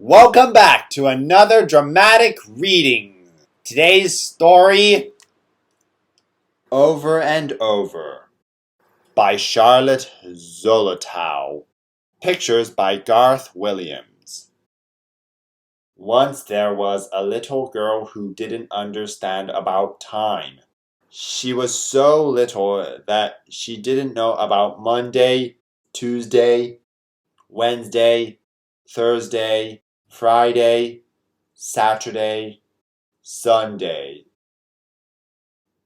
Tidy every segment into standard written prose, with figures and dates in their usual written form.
Welcome back to another dramatic reading. Today's story, Over and Over, by Charlotte Zolotow. Pictures by Garth Williams. Once there was a little girl who didn't understand about time. She was so little that she didn't know about Monday, Tuesday, Wednesday, Thursday, Friday, Saturday, Sunday.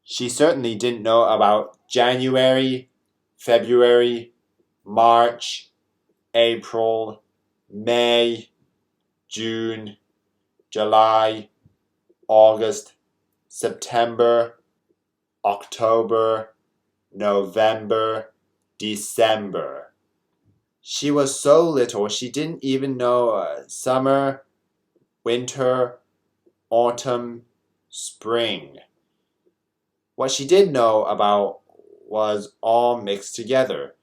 She certainly didn't know about January, February, March, April, May, June, July, August, September, October, November, December. She was so little she didn't even know summer, winter, autumn, spring. What she did know about was all mixed together.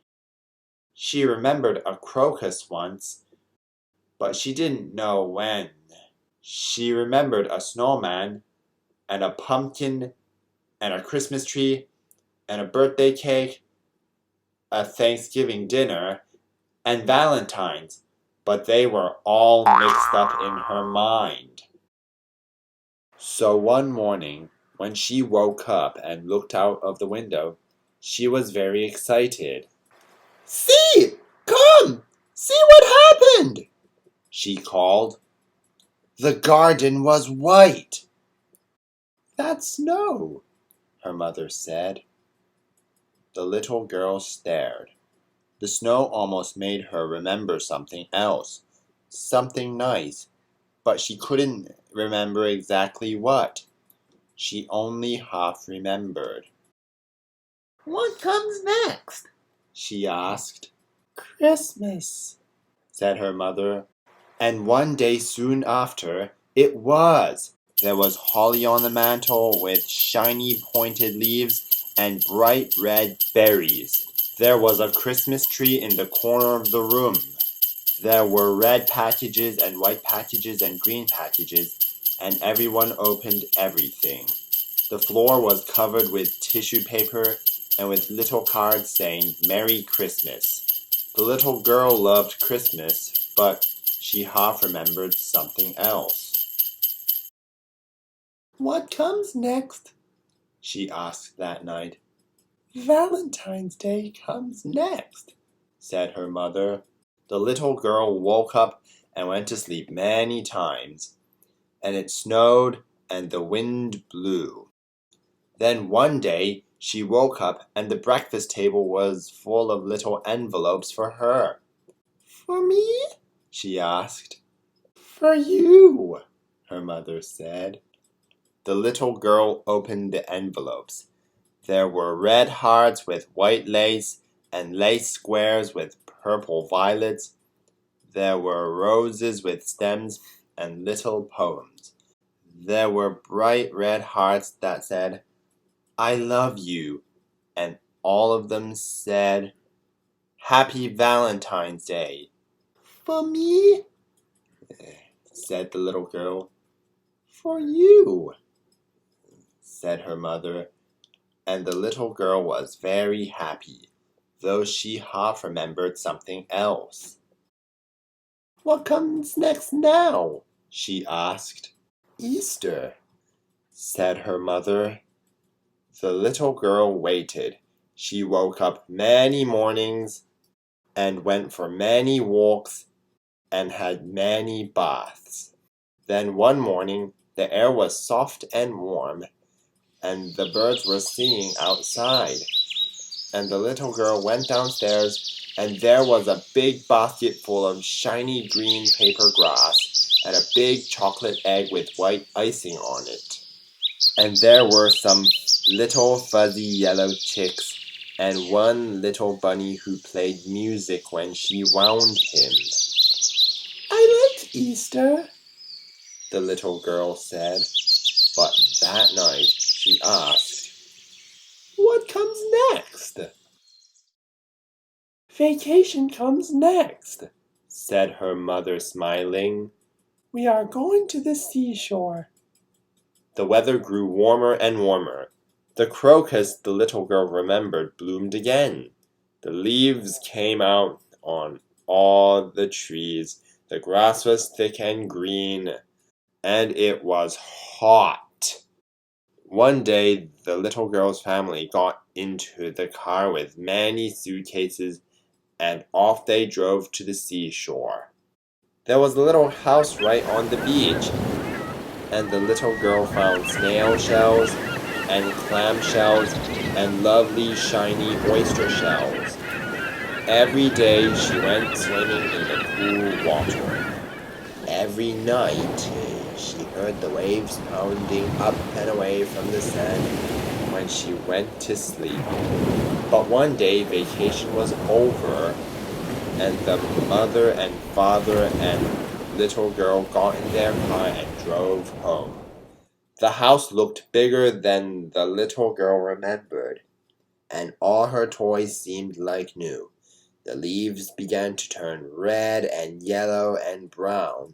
She remembered a crocus once, but she didn't know when. She remembered a snowman, and a pumpkin, and a Christmas tree, and a birthday cake, a Thanksgiving dinner, and Valentine's, but they were all mixed up in her mind. So one morning, when she woke up and looked out of the window, she was very excited. "See! Come! See what happened!" she called. The garden was white. "That's snow," her mother said. The little girl stared. The snow almost made her remember something else, something nice, but she couldn't remember exactly what. She only half remembered. "What comes next?" she asked. "Christmas," said her mother. And one day soon after, it was. There was holly on the mantel with shiny pointed leaves and bright red berries. There was a Christmas tree in the corner of the room. There were red packages and white packages and green packages, and everyone opened everything. The floor was covered with tissue paper and with little cards saying Merry Christmas. The little girl loved Christmas, but she half remembered something else. "What comes next?" she asked that night. "Valentine's Day comes next," said her mother. The little girl woke up and went to sleep many times, and it snowed and the wind blew. Then one day she woke up and the breakfast table was full of little envelopes for her. "For me?" she asked. "For you," her mother said. The little girl opened the envelopes. There were red hearts with white lace and lace squares with purple violets. There were roses with stems and little poems. There were bright red hearts that said, "I love you," and all of them said, "Happy Valentine's Day." "For me?" said the little girl. "For you," said her mother, and the little girl was very happy, though she half remembered something else. "What comes next now?" she asked. "Easter," said her mother. The little girl waited. She woke up many mornings and went for many walks and had many baths. Then one morning the air was soft and warm, and the birds were singing outside. And the little girl went downstairs, and there was a big basket full of shiny green paper grass, and a big chocolate egg with white icing on it. And there were some little fuzzy yellow chicks, and one little bunny who played music when she wound him. "I like Easter," the little girl said. But that night she asked, "What comes next?" "Vacation comes next," said her mother, smiling. We are going to the seashore. The weather grew warmer and warmer. The crocus the little girl remembered bloomed again. The leaves came out on all the trees. The grass was thick and green, and it was hot. One day, the little girl's family got into the car with many suitcases, and off they drove to the seashore. There was a little house right on the beach, and the little girl found snail shells and clam shells and lovely shiny oyster shells. Every day she went swimming in the cool water. Every night she heard the waves pounding up and away from the sand when she went to sleep. But one day vacation was over, and the mother and father and little girl got in their car and drove home. The house looked bigger than the little girl remembered, and all her toys seemed like new. The leaves began to turn red and yellow and brown,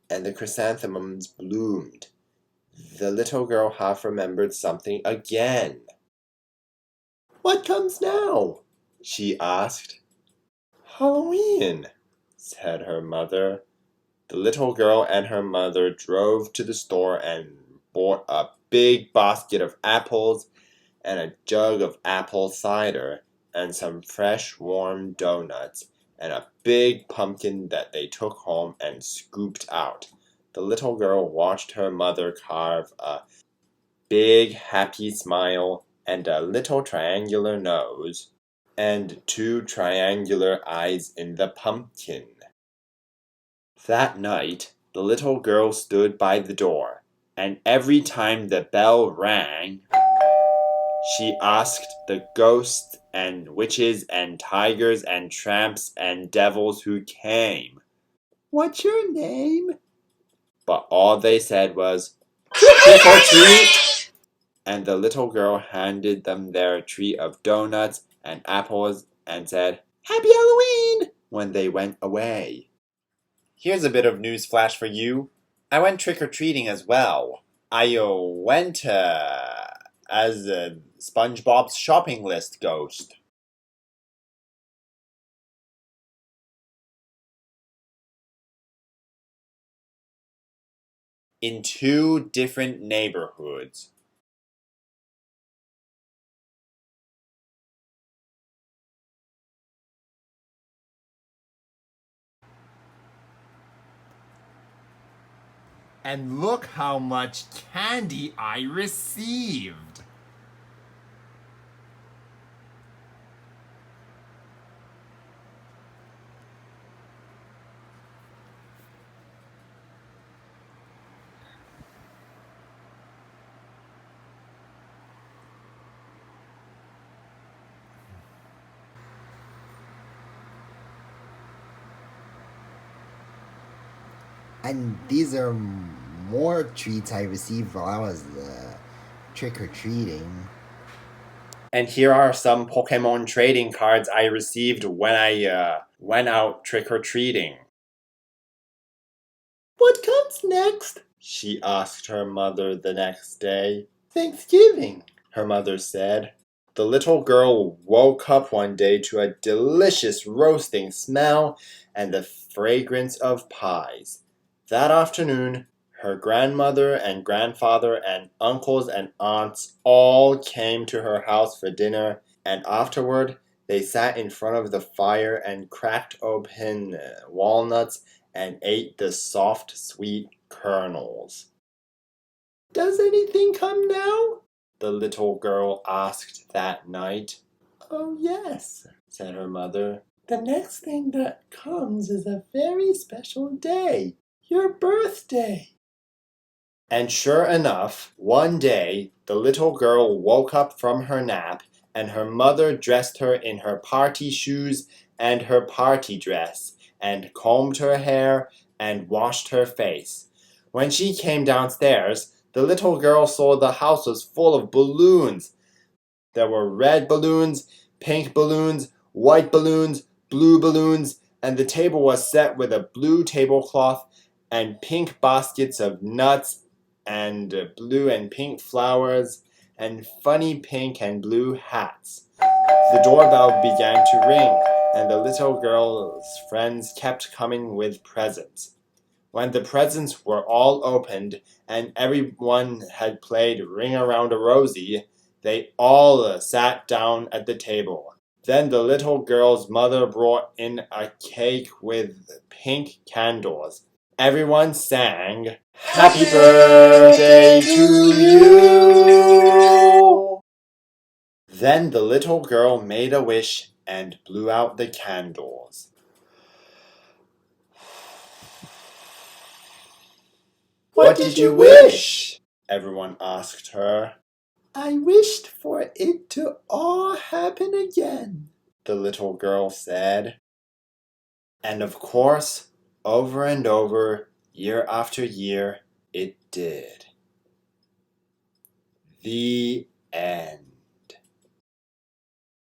and the chrysanthemums bloomed. The little girl half remembered something again. "What comes now?" she asked. "Halloween," said her mother. The little girl and her mother drove to the store and bought a big basket of apples and a jug of apple cider and some fresh warm doughnuts and a big pumpkin that they took home and scooped out. The little girl watched her mother carve a big happy smile and a little triangular nose and two triangular eyes in the pumpkin. That night, the little girl stood by the door, and every time the bell rang, she asked the ghosts and witches and tigers and tramps and devils who came, "What's your name?" But all they said was, "Trick or treat!" And the little girl handed them their treat of doughnuts and apples and said, "Happy Halloween!" when they went away. Here's a bit of news flash for you. I went trick-or-treating as well. I went as SpongeBob's shopping list ghost. In 2 different neighborhoods. And look how much candy I received. And these are more treats I received while I was trick-or-treating. And here are some Pokemon trading cards I received when I went out trick-or-treating. "What comes next?" she asked her mother the next day. "Thanksgiving," her mother said. The little girl woke up one day to a delicious roasting smell and the fragrance of pies. That afternoon, her grandmother and grandfather and uncles and aunts all came to her house for dinner, and afterward they sat in front of the fire and cracked open walnuts and ate the soft, sweet kernels. "Does anything come now?" the little girl asked that night. "Oh, yes," said her mother. "The next thing that comes is a very special day. Your birthday." And sure enough, one day the little girl woke up from her nap, and her mother dressed her in her party shoes and her party dress, and combed her hair and washed her face. When she came downstairs, the little girl saw the house was full of balloons. There were red balloons, pink balloons, white balloons, blue balloons, and the table was set with a blue tablecloth and pink baskets of nuts, and blue and pink flowers, and funny pink and blue hats. The doorbell began to ring, and the little girl's friends kept coming with presents. When the presents were all opened and everyone had played Ring Around a Rosie, they all sat down at the table. Then the little girl's mother brought in a cake with pink candles. Everyone sang, "Happy birthday to you!" Then the little girl made a wish and blew out the candles. "What did you wish?" everyone asked her. "I wished for it to all happen again," the little girl said. And of course, over and over, year after year, it did. The end.